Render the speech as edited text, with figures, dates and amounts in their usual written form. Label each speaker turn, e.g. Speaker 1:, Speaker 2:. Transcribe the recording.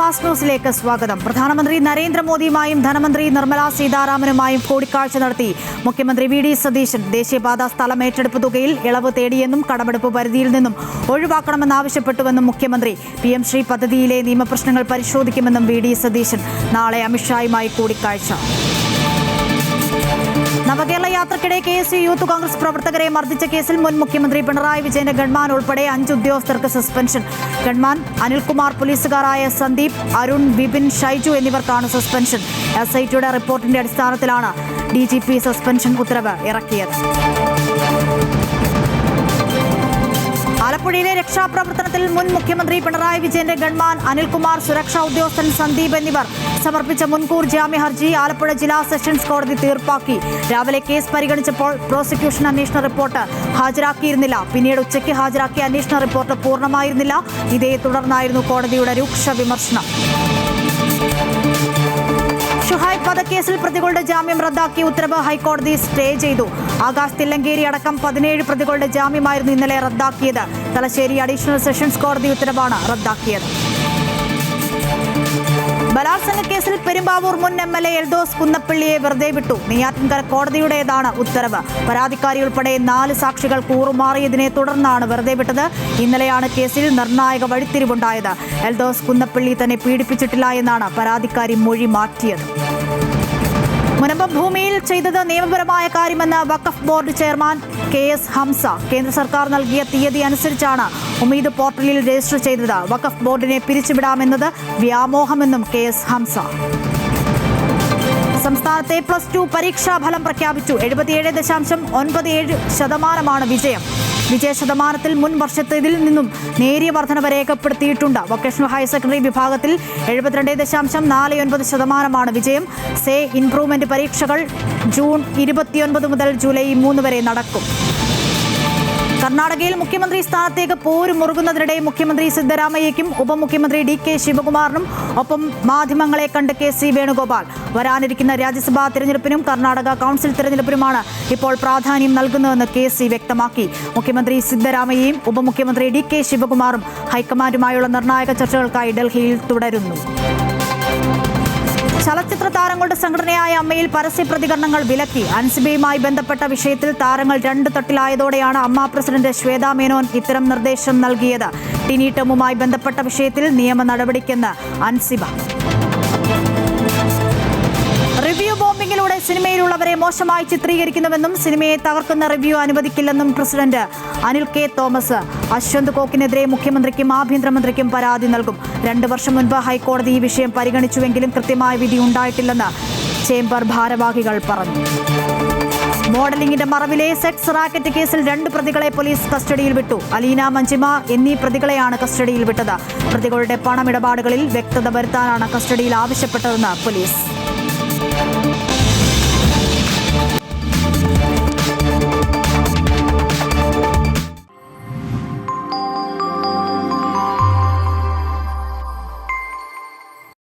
Speaker 1: Fast ന്യൂസിലേക്ക് സ്വാഗതം. പ്രധാനമന്ത്രി നരേന്ദ്രമോദിയുമായും ധനമന്ത്രി നിർമ്മലാ സീതാരാമനുമായും കൂടിക്കാഴ്ച നടത്തി മുഖ്യമന്ത്രി വി.ഡി. സതീശൻ. ദേശീയപാത സ്ഥലം ഏറ്റെടുപ്പ് തുകയിൽ ഇളവ് തേടിയെന്നും കടമെടുപ്പ് പരിധിയിൽ നിന്നും ഒഴിവാക്കണമെന്നാവശ്യപ്പെട്ടുവെന്നും മുഖ്യമന്ത്രി. PM ശ്രീ പദ്ധതിയിലെ നിയമപ്രശ്നങ്ങൾ പരിശോധിക്കുമെന്നും വി.ഡി. സതീശൻ. നാളെ അമിത്ഷായുമായി കൂടിക്കാഴ്ച. നവകേരള യാത്രക്കിടെ KSU യൂത്ത് കോൺഗ്രസ് പ്രവർത്തകരെ മർദ്ദിച്ച കേസിൽ മുൻ മുഖ്യമന്ത്രി പിണറായി വിജയന്റെ ഗൺമാൻ ഉൾപ്പെടെ 5 ഉദ്യോഗസ്ഥർക്ക് സസ്പെൻഷൻ. ഗൺമാൻ അനിൽകുമാർ, പോലീസുകാരായ സന്ദീപ്, അരുൺ, വിപിൻ, ഷൈജു എന്നിവർക്കാണ് സസ്പെൻഷൻ. SITയുടെ റിപ്പോർട്ടിന്റെ അടിസ്ഥാനത്തിലാണ് DGP സസ്പെൻഷൻ ഉത്തരവ് ഇറക്കിയത്. ആലപ്പുഴയിലെ രക്ഷാപ്രവർത്തനത്തിൽ മുൻ മുഖ്യമന്ത്രി പിണറായി വിജയന്റെ ഗൺമാൻ അനിൽകുമാർ, സുരക്ഷാ ഉദ്യോഗസ്ഥൻ സന്ദീപ് എന്നിവർ സമർപ്പിച്ച മുൻകൂർ ജാമ്യ ഹർജി ആലപ്പുഴ ജില്ലാ സെഷൻസ് കോടതി തീർപ്പാക്കി. രാവിലെ കേസ് പരിഗണിച്ചപ്പോൾ പ്രോസിക്യൂഷൻ അന്വേഷണ റിപ്പോർട്ട് ഹാജരാക്കിയിരുന്നില്ല. പിന്നീട് ഉച്ചയ്ക്ക് ഹാജരാക്കിയ അന്വേഷണ റിപ്പോർട്ട് പൂർണ്ണമായിരുന്നില്ല. ഇതേ തുടർന്നായിരുന്നു കോടതിയുടെ രൂക്ഷ വിമർശനം. ഷുഹൈബ് വധക്കേസിൽ പ്രതികളുടെ ജാമ്യം റദ്ദാക്കിയ ഉത്തരവ് ഹൈക്കോടതി സ്റ്റേ ചെയ്തു. ആകാശ് തില്ലങ്കേരി അടക്കം 17 പ്രതികളുടെ ജാമ്യമായിരുന്നു ഇന്നലെ റദ്ദാക്കിയത്. തലശ്ശേരി അഡീഷണൽ സെഷൻസ് കോടതി ഉത്തരവാണ് റദ്ദാക്കിയത്. ബലാത്സംഗ കേസിൽ പെരുമ്പാവൂർ മുൻ MLA എൽദോസ് കുന്നപ്പള്ളിയെ വെറുതെ വിട്ടു. നെയ്യാറ്റിൻകര കോടതിയുടേതാണ് ഉത്തരവ്. പരാതിക്കാരി ഉൾപ്പെടെ 4 സാക്ഷികൾ കൂറുമാറിയതിനെ തുടർന്നാണ് വെറുതെ വിട്ടത്. ഇന്നലെയാണ് കേസിൽ നിർണായക വഴിത്തിരിവുണ്ടായത്. എൽദോസ് കുന്നപ്പള്ളി തന്നെ പീഡിപ്പിച്ചിട്ടില്ല എന്നാണ് പരാതിക്കാരി മൊഴി മാറ്റിയത്. മുനമ്പം ഭൂമിയിൽ ചെയ്തത് നിയമപരമായ കാര്യമെന്ന് വഖഫ് ബോർഡ് ചെയർമാൻ KS ഹംസ. കേന്ദ്ര സർക്കാർ നൽകിയ തീയതി അനുസരിച്ചാണ് ഉമീദ് പോർട്ടലിൽ രജിസ്റ്റർ ചെയ്തത്. വഖഫ് ബോർഡിനെ പിരിച്ചുവിടാമെന്നത് വ്യാമോഹമെന്നും KS ഹംസ. സംസ്ഥാനത്തെ +2 പരീക്ഷാ ഫലം പ്രഖ്യാപിച്ചു. 77.97% വിജയം. വിജയ ശതമാനത്തിൽ മുൻ വർഷത്തേതിൽ നിന്നും നേരിയ വർധനവ് രേഖപ്പെടുത്തിയിട്ടുണ്ട്. വൊക്കേഷണൽ ഹയർ സെക്കൻഡറി വിഭാഗത്തിൽ 72.49% വിജയം. സേ ഇംപ്രൂവ്മെന്റ് പരീക്ഷകൾ ജൂൺ 29 മുതൽ ജൂലൈ 3 വരെ നടക്കും. കർണാടകയിൽ മുഖ്യമന്ത്രി സ്ഥാനത്തേക്ക് പോര് മുറുകുന്നതിനിടെ മുഖ്യമന്ത്രി സിദ്ധരാമയ്യയ്ക്കും ഉപമുഖ്യമന്ത്രി DK ശിവകുമാറിനും ഒപ്പം മാധ്യമങ്ങളെ കണ്ട് KC വേണുഗോപാൽ. വരാനിരിക്കുന്ന രാജ്യസഭാ തിരഞ്ഞെടുപ്പിനും കർണാടക കൗൺസിൽ തിരഞ്ഞെടുപ്പിനുമാണ് ഇപ്പോൾ പ്രാധാന്യം നൽകുന്നതെന്ന് KC വ്യക്തമാക്കി. മുഖ്യമന്ത്രി സിദ്ധരാമയ്യയും ഉപമുഖ്യമന്ത്രി DK ശിവകുമാറും ഹൈക്കമാൻഡുമായുള്ള നിർണായക ചർച്ചകൾക്കായി ഡൽഹിയിൽ തുടരുന്നു. ചലച്ചിത്ര താരങ്ങളുടെ സംഘടനയായ അമ്മയിൽ പരസ്യ പ്രതികരണങ്ങൾ വിലക്കി. അൻസിബയുമായി ബന്ധപ്പെട്ട വിഷയത്തിൽ താരങ്ങൾ 2 തട്ടിലായതോടെയാണ് അമ്മ പ്രസിഡന്റ് ശ്വേതാ മേനോൻ ഇത്തരം നിർദ്ദേശം നൽകിയത്. ടിനി ടോമുമായി ബന്ധപ്പെട്ട വിഷയത്തിൽ നിയമ നടപടിക്കെന്ന് അൻസിബ. റിവ്യൂ ബോംബിങ്ങിലൂടെ സിനിമയിലുള്ളവരെ മോശമായി ചിത്രീകരിക്കുന്നുവെന്നും സിനിമയെ തകർക്കുന്ന റിവ്യൂ അനുവദിക്കില്ലെന്നും പ്രസിഡന്റ് അനിൽ K. തോമസ്. അശ്വന്ത് കോക്കിനെതിരെ മുഖ്യമന്ത്രിക്കും ആഭ്യന്തരമന്ത്രിക്കും പരാതി നൽകും. 2 വർഷം മുൻപ് ഹൈക്കോടതി ഈ വിഷയം പരിഗണിച്ചുവെങ്കിലും കൃത്യമായ വിധി ഉണ്ടായിട്ടില്ലെന്ന് ചേംബർ ഭാരവാഹികൾ പറഞ്ഞു. മോഡലിംഗിന്റെ മറവിലെ സെക്സ് റാക്കറ്റ് കേസിൽ 2 പ്രതികളെ പോലീസ് കസ്റ്റഡിയിൽ വിട്ടു. അലീന, മഞ്ജിമ എന്നീ പ്രതികളെയാണ് കസ്റ്റഡിയിൽ വിട്ടത്. പ്രതികളുടെ പണമിടപാടുകളിൽ വ്യക്തത വരുത്താനാണ് കസ്റ്റഡിയിൽ ആവശ്യപ്പെട്ടതെന്ന് പോലീസ്.